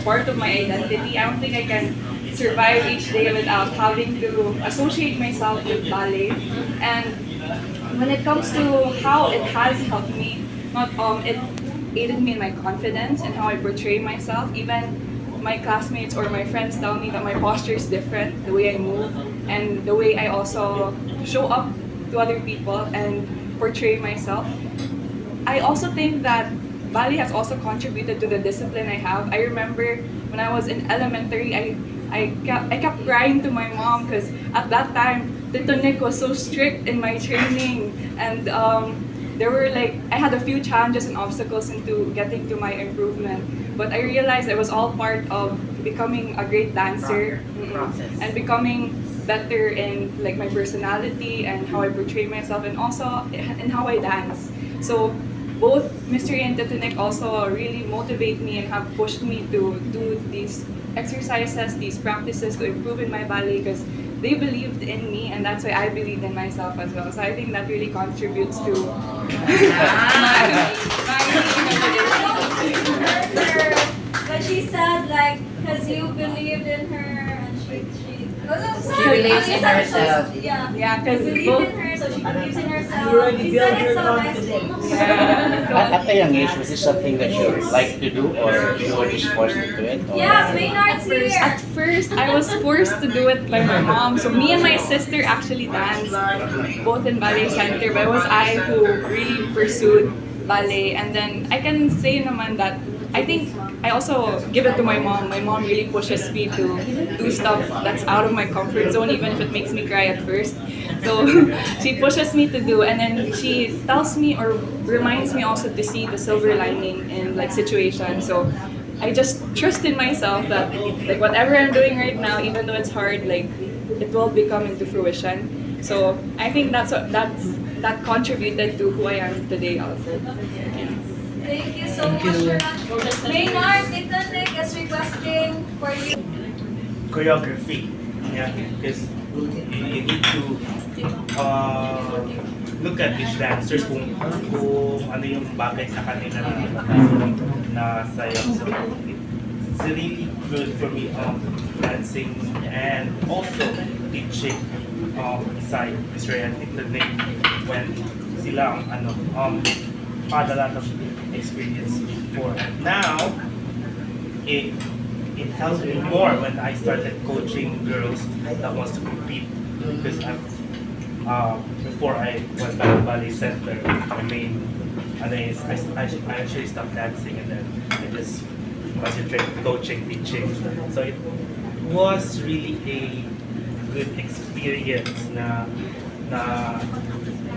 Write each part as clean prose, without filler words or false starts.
part of my identity. I don't think I can survive each day without having to associate myself with ballet. And when it comes to how it has helped me, it aided me in my confidence and how I portray myself. Even my classmates or my friends tell me that my posture is different, the way I move, and the way I also show up to other people and portray myself. I also think that ballet has also contributed to the discipline I have. I remember when I was in elementary, I kept crying to my mom because at that time, Tito Nick was so strict in my training, and there were I had a few challenges and obstacles into getting to my improvement. But I realized it was all part of becoming a great dancer and becoming better in my personality and how I portray myself, and also in how I dance. So both Mr. and Tito Nick also really motivate me and have pushed me to do these exercises, these practices to improve in my ballet, because they believed in me, and that's why I believed in myself as well. So I think that really contributes to But she said because you believed in her and she believes in herself. Yeah, because you believed in her, so she believes in herself. You already She built said it your so confidence. nicely. At a young age, was this something that you like to do, or you were just forced into it? Or? Yeah, Mhynard's here. At first, I was forced to do it by my mom. So me and my sister actually danced both in Balletcenter, but it was I who really pursued ballet. And then I can say naman that I think I also give it to my mom. My mom really pushes me to do stuff that's out of my comfort zone, even if it makes me cry at first. So she pushes me to do, and then she tells me or reminds me also to see the silver lining in situations. So I just trust in myself that whatever I'm doing right now, even though it's hard, it will become into fruition. So I think that contributed to who I am today also. Thank you so much, Cheron. Mhynard, Tito Nick is requesting for you. Choreography. Yeah, because you need to look at each dancers kung ano yung bagay sa kanila na sayaw. So it's really good for me dancing and also teaching beside Mr. and Tito Nick when sila had a lot of experience before. And now it helps me more when I started coaching girls that wants to compete, because before I was at the Balletcenter, my main is I actually stopped dancing, and then I just concentrated coaching, teaching. So it was really a good experience na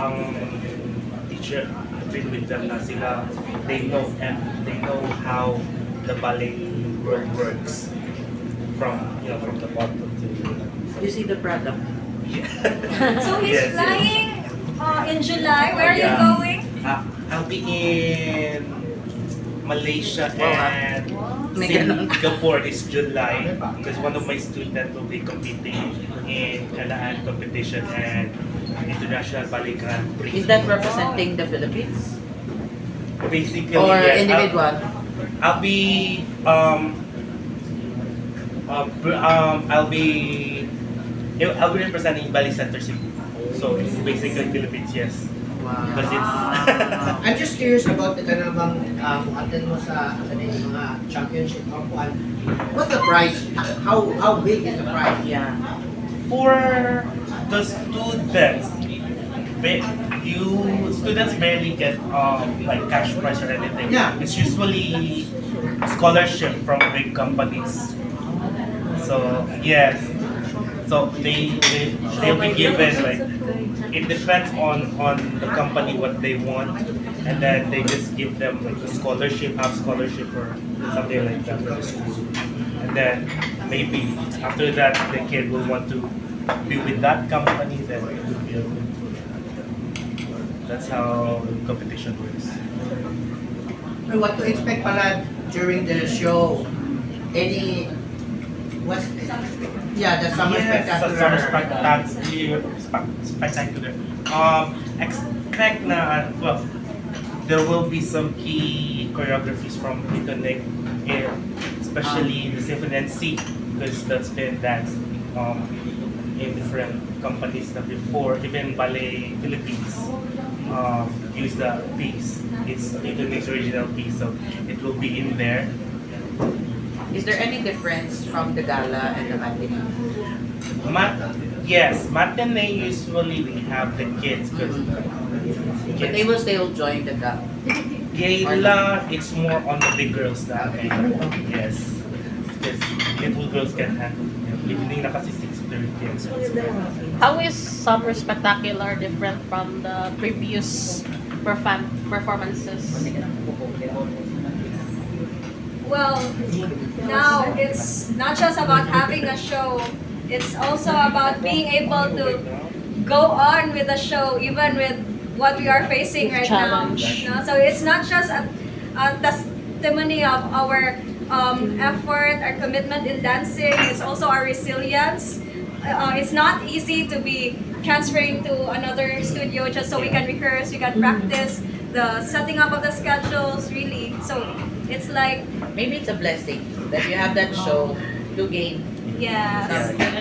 ang teacher been with them na sila, they know how the ballet world works from the bottom to You see the product. So he's Yes, flying in July. Where are you going? I'll be in Malaysia and May ganun. Singapore this July, because one of my students will be competing in Kalaan competition and International Ballet Grand Prix. Is that representing the Philippines? Basically, Or yes, individual? I'll be I'll be representing Balletcenter Cebu. So it's basically Philippines, yes. Because it's I'm just curious about the bang attend mo sa mga championship or Kuan. What's the prize? How big is the prize? Yeah. for the students. Students barely get cash prize or anything. Yeah. It's usually scholarship from big companies. So yes. So they'll be given it depends on the company what they want, and then they just give them a scholarship, half scholarship or something like that for the school. And then maybe after that the kid will want to be with that company, then it would be a good for them. That's how competition works. And what to expect pala during the show? Any the summer spectacular. Summer spectacular. Expect na, there will be some key choreographies from Tito Nick, especially the Symphony and C, because that's been danced in different companies na before. Even Ballet Philippines use the piece. It's Italy's original piece, so it will be in there. Is there any difference from the gala and the matinee? Yes, matinee usually we have the kids, because But they will still join the gala. Gala, it's more on the big girls na. Yes. Because little girls can handle it. Evening na kasi 6:30 and so How is Summer Spectacular different from the previous performances? Well, now it's not just about having a show, it's also about being able to go on with the show even with what we are facing right Challenge. now. No? So it's not just a testimony of our effort, our commitment in dancing, it's also our resilience. It's not easy to be transferring to another studio just so we can rehearse, we can practice, the setting up of the schedules, really. So it's like, Maybe it's a blessing that you have that show to gain. yes. Yeah.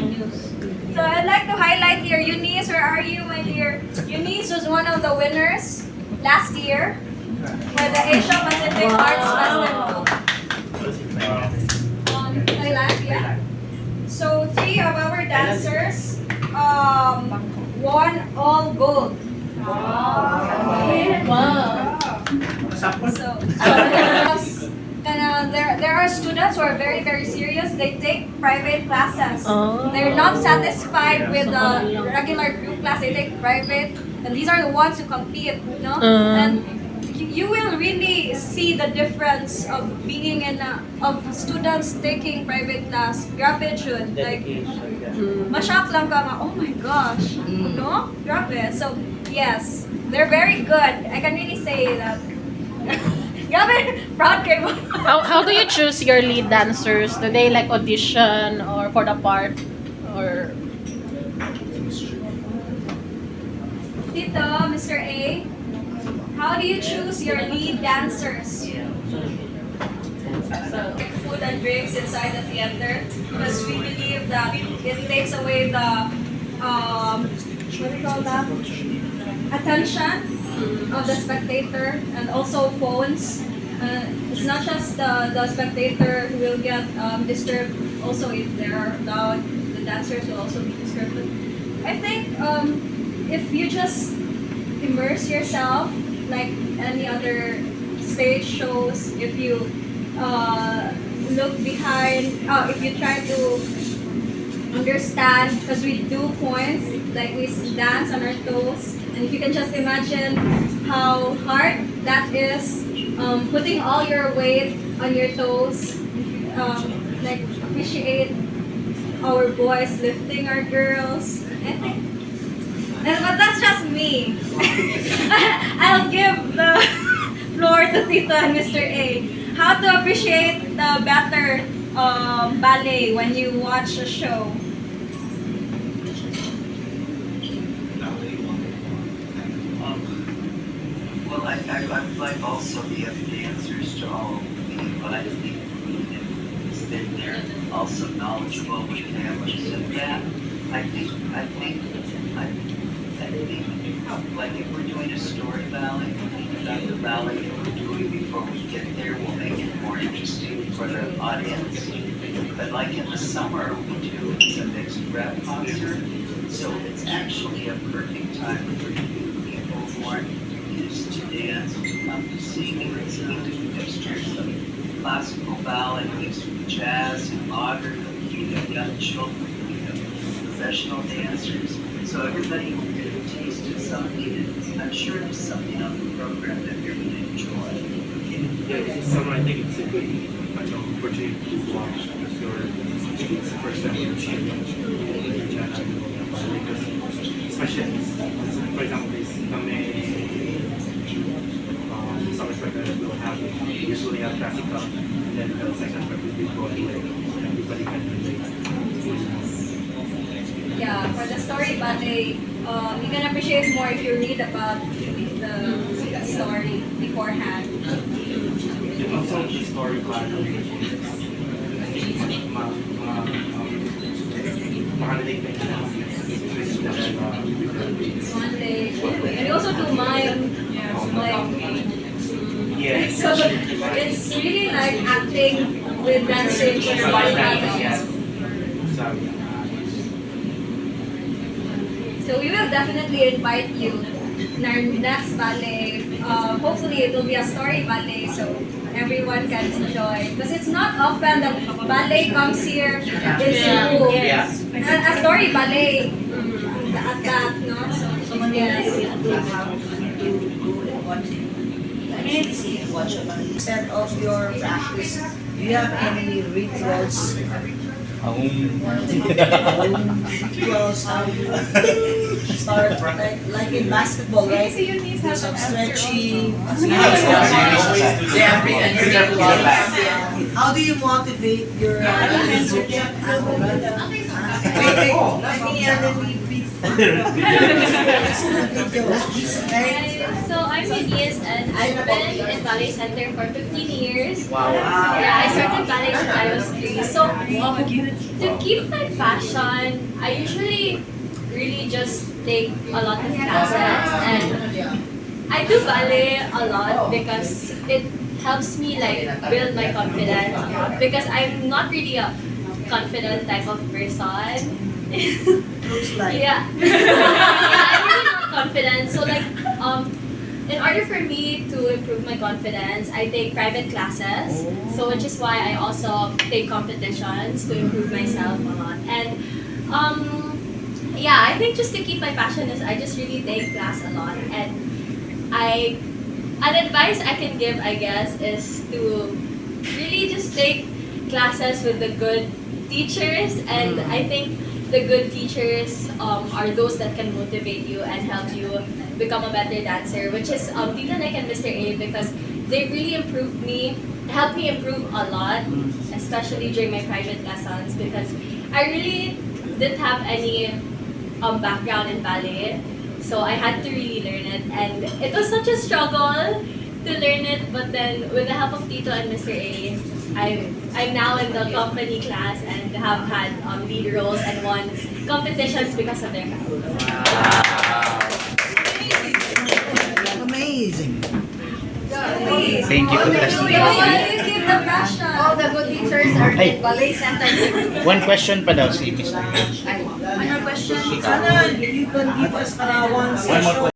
So I'd like to highlight here, Eunice, where are you, my dear? Eunice was one of the winners last year for the Asia Pacific Arts Festival Thailand, yeah. So 3 of our dancers won all gold. So, there are students who are very, very serious. They take private classes. Oh. They're not satisfied with the regular group class. They take private, and these are the ones who compete. No, and you will really see the difference of being in of students taking private class. Grabe jud, like ma-shock lang ka nga, oh my gosh, no? Grabe. So yes, they're very good. I can really say that. Grabe, proud kayo. How do you choose your lead dancers? Do they like audition or for the part? Or Tito, Mr. A, how do you choose your lead dancers? So, food and drinks inside the theater, because we believe that it takes away the what do you call that? Attention of the spectator, and also phones. It's not just the spectator who will get disturbed. Also, if they are loud, the dancers will also be disturbed. But I think if you just immerse yourself like any other stage shows, if you look behind, if you try to understand, because we do points, like we dance on our toes, and if you can just imagine how hard that is, putting all your weight on your toes, like appreciate our boys lifting our girls. I think, but that's just me. I'll give the floor to Tito and Mr. A. How to appreciate the better ballet when you watch a show. Well, I'd like also the dancers to all be invited because they're also knowledgeable with cameras and that. I think, like if we're doing a story ballet, the ballet that we're doing before we get there will make it more interesting for the audience. But like in the summer, we do, it's a mixed rep concert, so it's actually a perfect time for people who aren't used to dance to come to see me. It's a mixtures of classical ballet mixed with jazz and modern. We have young children, we have professional dancers, so everybody will get a taste of something, and I'm sure there's something on the program that they're going to enjoy. Yeah, summer, I think it's a good opportunity to watch because it's the first time you're seeing because especially, for example, this summer spectacular will have usually have classical, and then the second part will be Broadway. Everybody can relate. Yeah, for the story ballet, you can appreciate more if you read about the story beforehand. And also the story part of it. One day. And we also do mime. Yes. So it's really like acting with dancing with Yes. choreography. Sorry. So we will definitely invite you in our next ballet. Hopefully it will be a story ballet so everyone can enjoy. Because it's not often that ballet comes here in Cebu. Yeah. A story ballet at that, no? So yes. Instead of your practice, do you have any rituals? Rituals how you start like in basketball, right? Do some stretching. How do you motivate your So I'm Etis and I've been in Ballet Center for 15 years. Wow. Yeah, I started ballet since I was 3. So to keep my passion, I usually really just take a lot of classes and I do ballet a lot because it helps me like build my confidence because I'm not really a confident type of person. looks like? Yeah. Yeah, I'm really not confident. So like in order for me to improve my confidence, I take private classes. So which is why I also take competitions to improve myself a lot. And yeah, I think just to keep my passion is I just really take class a lot. And an advice I can give, I guess, is to really just take classes with the good teachers. And I think the good teachers are those that can motivate you and help you become a better dancer, which is Tita Nick and Mr. A, because they really helped me improve a lot, especially during my private lessons, because I really didn't have any background in ballet, so I had to really learn it, and it was such a struggle to learn it, but then with the help of Tito and Mr. A, I'm now in the company class and have had lead roles and won competitions because of their help. Amazing. Thank you, Keep the passion. All the good teachers are Ay. in Ballet Center Cebu. One question pa daw si Miss. Ano question? Sana you can give us one session.